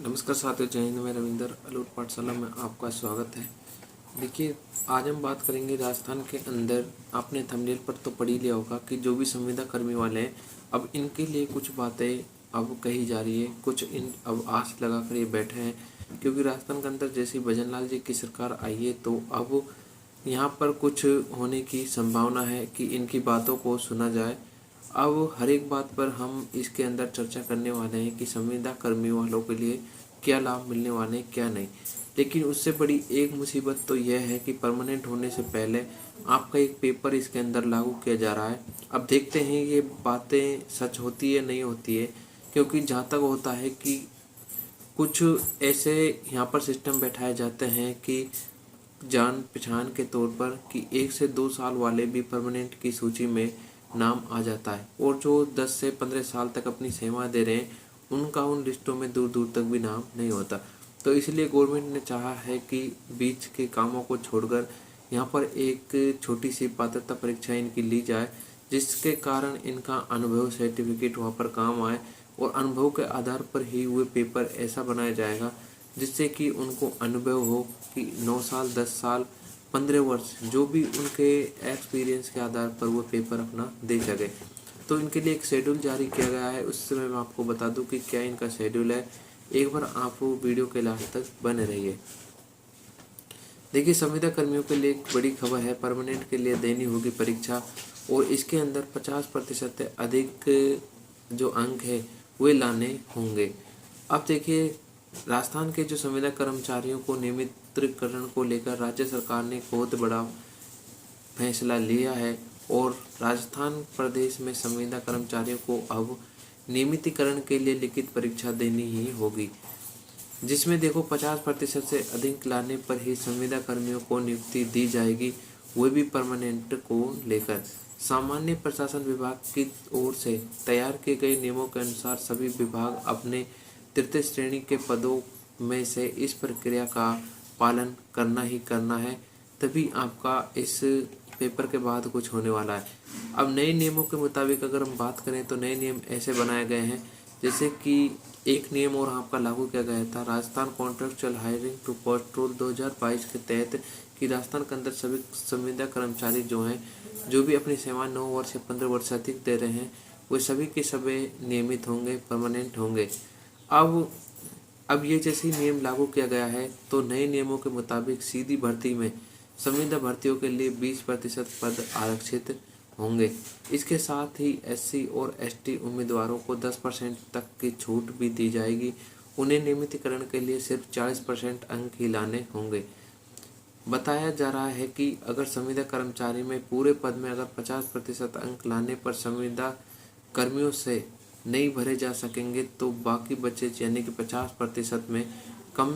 नमस्कार साथियों, जय हिंद। मैं रविंदर अलूट पाठशाला में आपका स्वागत है। देखिए, आज हम बात करेंगे राजस्थान के अंदर। आपने थंबनेल पर तो पढ़ ही लिया होगा कि जो भी संविदा कर्मी वाले हैं, अब इनके लिए कुछ बातें अब कही जा रही है। कुछ इन अब आस लगा कर ये बैठे हैं, क्योंकि राजस्थान के अंदर जैसे भजन लाल जी की सरकार आई है, तो अब यहाँ पर कुछ होने की संभावना है कि इनकी बातों को सुना जाए। अब हर एक बात पर हम इसके अंदर चर्चा करने वाले हैं कि संविदा कर्मी वालों के लिए क्या लाभ मिलने वाले हैं, क्या नहीं। लेकिन उससे बड़ी एक मुसीबत तो यह है कि परमानेंट होने से पहले आपका एक पेपर इसके अंदर लागू किया जा रहा है। अब देखते हैं ये बातें सच होती है नहीं होती है, क्योंकि जहाँ तक होता है कि कुछ ऐसे यहाँ पर सिस्टम बैठाए जाते हैं कि जान पहचान के तौर पर कि 1 से 2 साल वाले भी परमानेंट की सूची में नाम आ जाता है, और जो 10 से 15 साल तक अपनी सेवा दे रहे हैं उनका उन लिस्टों में दूर दूर तक भी नाम नहीं होता। तो इसलिए गवर्नमेंट ने चाहा है कि बीच के कामों को छोड़कर यहाँ पर एक छोटी सी पात्रता परीक्षा इनकी ली जाए, जिसके कारण इनका अनुभव सर्टिफिकेट वहाँ पर काम आए, और अनुभव के आधार पर ही वो पेपर ऐसा बनाया जाएगा जिससे कि उनको अनुभव हो कि 9 साल 10 साल 15 वर्ष जो भी उनके एक्सपीरियंस के आधार पर वो पेपर अपना दे सके। तो इनके लिए एक शेड्यूल जारी किया गया है। उस समय मैं आपको बता दूं कि क्या इनका शेड्यूल है। एक बार आप वीडियो के लास्ट तक बने रहिए। देखिए, संविदा कर्मियों के लिए एक बड़ी खबर है। परमानेंट के लिए देनी होगी परीक्षा, और इसके अंदर 50% से अधिक जो अंक है वे लाने होंगे। अब देखिए, राजस्थान के जो संविदा कर्मचारियों को नियमितीकरण को लेकर राज्य सरकार ने एक बहुत बड़ा फैसला लिया है, और राजस्थान प्रदेश में संविदा कर्मचारियों को अब नियमितीकरण के लिए लिखित परीक्षा देनी ही होगी, जिसमें देखो 50% से अधिक लाने पर ही संविदा कर्मियों को नियुक्ति दी जाएगी, वो भी परमानेंट को लेकर। सामान्य प्रशासन विभाग की ओर से तैयार किए गए नियमों के अनुसार सभी विभाग अपने तृतीय श्रेणी के पदों में से इस प्रक्रिया का पालन करना ही करना है, तभी आपका इस पेपर के बाद कुछ होने वाला है। अब नए नियमों के मुताबिक अगर हम बात करें तो नए नियम ऐसे बनाए गए हैं, जैसे कि एक नियम और आपका लागू किया गया था Rajasthan contractual hiring to post rule 2022 के तहत, कि राजस्थान के अंदर सभी संविदा कर्मचारी जो हैं, जो भी अपनी सेवा 9 वर्ष या 15 वर्ष से अधिक दे रहे हैं, वो सभी के सभी नियमित होंगे, परमानेंट होंगे। अब ये जैसे ही नियम लागू किया गया है, तो नए नियमों के मुताबिक सीधी भर्ती में संविदा भर्तियों के लिए 20% पद आरक्षित होंगे। इसके साथ ही एससी और एसटी उम्मीदवारों को 10% तक की छूट भी दी जाएगी। उन्हें नियमितीकरण के लिए सिर्फ 40% अंक ही लाने होंगे। बताया जा रहा है कि अगर संविदा कर्मचारी में पूरे पद में अगर 50% अंक लाने पर संविदा कर्मियों से नहीं भरे जा सकेंगे, तो बाकी बचे यानी कि 50% में कम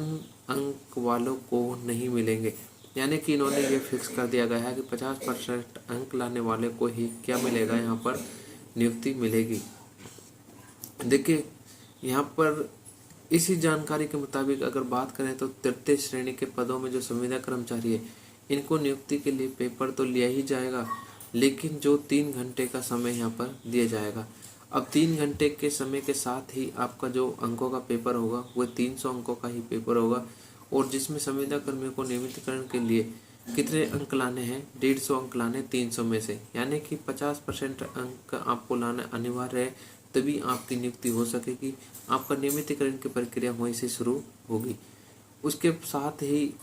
अंक वालों को नहीं मिलेंगे। यानी कि इन्होंने ये फिक्स कर दिया गया है कि 50% अंक लाने वाले को ही क्या मिलेगा, यहाँ पर नियुक्ति मिलेगी। देखिए, यहाँ पर इसी जानकारी के मुताबिक अगर बात करें तो तृतीय श्रेणी के पदों में जो संविदा कर्मचारी है, इनको नियुक्ति के लिए पेपर तो लिया ही जाएगा, लेकिन जो 3 घंटे का समय यहाँ पर दिया जाएगा। अब 3 घंटे के समय के साथ ही आपका जो अंकों का पेपर होगा वो 300 अंकों का ही पेपर होगा, और जिसमें संविदा कर्मियों को नियमितीकरण के लिए कितने अंक लाने हैं, 150 अंक लाने 300 में से, यानी कि 50% अंक आपको लाना अनिवार्य है, तभी आपकी नियुक्ति हो सकेगी। आपका नियमितीकरण की प्रक्रिया वहीं से शुरू होगी। उसके साथ ही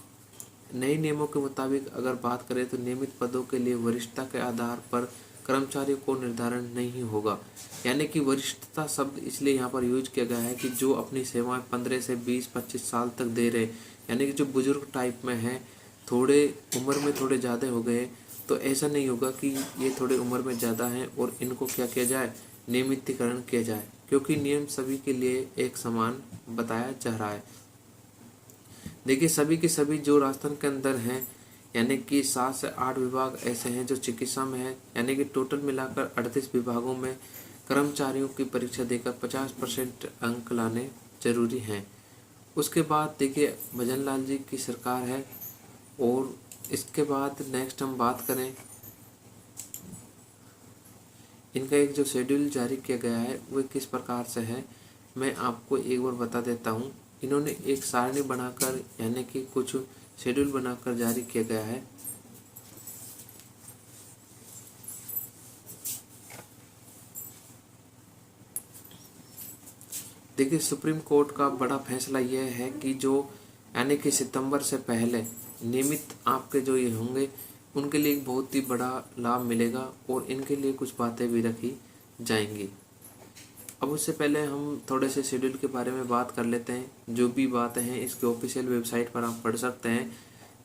नए नियमों के मुताबिक अगर बात करें तो नियमित पदों के लिए वरिष्ठता के आधार पर कर्मचारियों को निर्धारण नहीं होगा। यानी कि वरिष्ठता शब्द इसलिए यहाँ पर यूज किया गया है कि जो अपनी सेवाएं 15 से 20-25 साल तक दे रहे, यानी कि जो बुजुर्ग टाइप में है, थोड़े उम्र में थोड़े ज़्यादा हो गए, तो ऐसा नहीं होगा कि ये थोड़े उम्र में ज़्यादा हैं और इनको क्या किया जाए, नियमितीकरण किया जाए, क्योंकि नियम सभी के लिए एक समान बताया जा रहा है। देखिए, सभी के सभी जो राजस्थान के अंदर हैं, यानी कि 7 से 8 विभाग ऐसे हैं जो चिकित्सा में हैं, यानी कि टोटल मिलाकर 38 विभागों में कर्मचारियों की परीक्षा देकर 50% अंक लाने जरूरी हैं। उसके बाद देखिए, भजन लाल जी की सरकार है, और इसके बाद नेक्स्ट हम बात करें, इनका एक जो शेड्यूल जारी किया गया है वो किस प्रकार से है, मैं आपको एक बार बता देता हूँ। इन्होंने एक सारणी बनाकर यानी कि कुछ शेड्यूल बनाकर जारी किया गया है। देखिए, सुप्रीम कोर्ट का बड़ा फैसला यह है कि जो यानी कि सितंबर से पहले नियमित आपके जो ये होंगे उनके लिए एक बहुत ही बड़ा लाभ मिलेगा और इनके लिए कुछ बातें भी रखी जाएंगी। अब उससे पहले हम थोड़े से शेड्यूल के बारे में बात कर लेते हैं। जो भी बातें हैं इसके ऑफिशियल वेबसाइट पर आप पढ़ सकते हैं।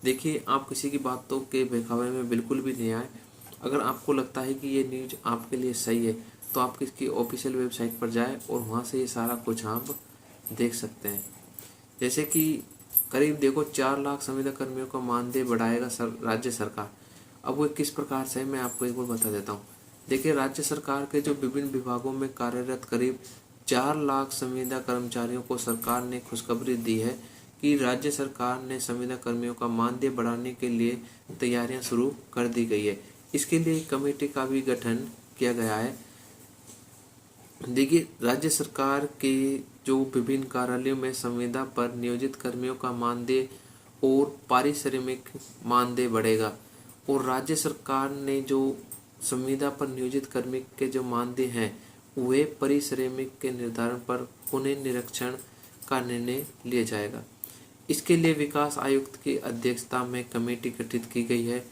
देखिए, आप किसी की बातों के बहकावे में बिल्कुल भी नहीं आए। अगर आपको लगता है कि ये न्यूज आपके लिए सही है तो आप किसकी ऑफिशियल वेबसाइट पर जाएं और वहाँ से ये सारा कुछ आप देख सकते हैं। जैसे कि करीब देखो 4 लाख संविदा कर्मियों का मानदेय बढ़ाएगा राज्य सरकार। अब वो किस प्रकार से, मैं आपको एक बार बता देता हूँ। देखिए, राज्य सरकार के जो विभिन्न विभागों में कार्यरत करीब 4 लाख संविदा कर्मचारियों को सरकार ने खुशखबरी दी है कि राज्य सरकार ने संविदा कर्मियों का मानदेय बढ़ाने के लिए तैयारियां शुरू कर दी गई है। इसके लिए एक कमेटी का भी गठन किया गया है। देखिए, राज्य सरकार के जो विभिन्न कार्यालयों में संविदा पर नियोजित कर्मियों का मानदेय और पारिश्रमिक मानदेय बढ़ेगा और राज्य सरकार ने जो संविदा पर नियोजित कर्मी के जो मानदेय हैं वे पारिश्रमिक के निर्धारण पर पुनः निरीक्षण का निर्णय लिया जाएगा। इसके लिए विकास आयुक्त की अध्यक्षता में कमेटी गठित की गई है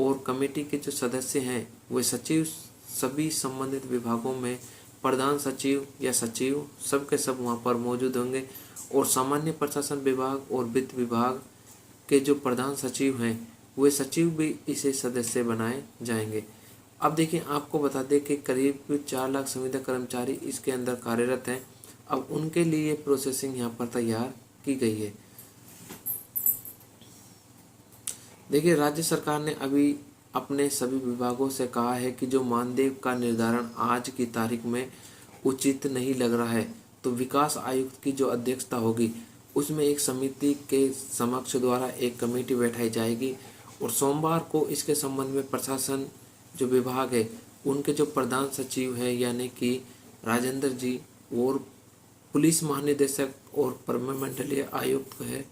और कमेटी के जो सदस्य हैं वे सचिव, सभी संबंधित विभागों में प्रधान सचिव या सचिव सब के सब वहाँ पर मौजूद होंगे और सामान्य प्रशासन विभाग और वित्त विभाग के जो प्रधान सचिव हैं वे सचिव भी इसे सदस्य बनाए जाएंगे। अब देखिए, आपको बता दें कि करीब 4 लाख संविदा कर्मचारी इसके अंदर कार्यरत हैं। अब उनके लिए प्रोसेसिंग यहाँ पर तैयार की गई है। देखिए, राज्य सरकार ने अभी अपने सभी विभागों से कहा है कि जो मानदेय का निर्धारण आज की तारीख में उचित नहीं लग रहा है तो विकास आयुक्त की जो अध्यक्षता होगी उसमें एक समिति के समक्ष द्वारा एक कमेटी बैठाई जाएगी और सोमवार को इसके संबंध में प्रशासन जो विभाग है उनके जो प्रधान सचिव है यानी कि राजेंद्र जी और पुलिस महानिदेशक और प्रमंडलीय आयुक्त है,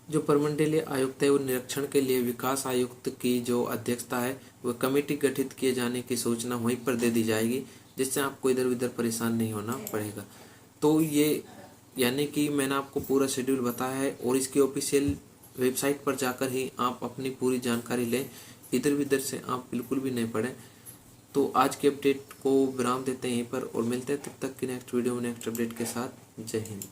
जो प्रमंडलीय आयुक्त है वो निरीक्षण के लिए विकास आयुक्त की जो अध्यक्षता है वह कमेटी गठित किए जाने की सूचना वहीं पर दे दी जाएगी, जिससे आपको इधर उधर परेशान नहीं होना पड़ेगा। तो ये यानी कि मैंने आपको पूरा शेड्यूल बताया है और इसकी ऑफिशियल वेबसाइट पर जाकर ही आप अपनी पूरी जानकारी लें, इधर उधर से आप बिल्कुल भी नहीं पढ़ें। तो आज के अपडेट को विराम देते हैं यहीं पर और मिलते हैं तब तक की नेक्स्ट वीडियो में नेक्स्ट अपडेट के साथ। जय हिंद।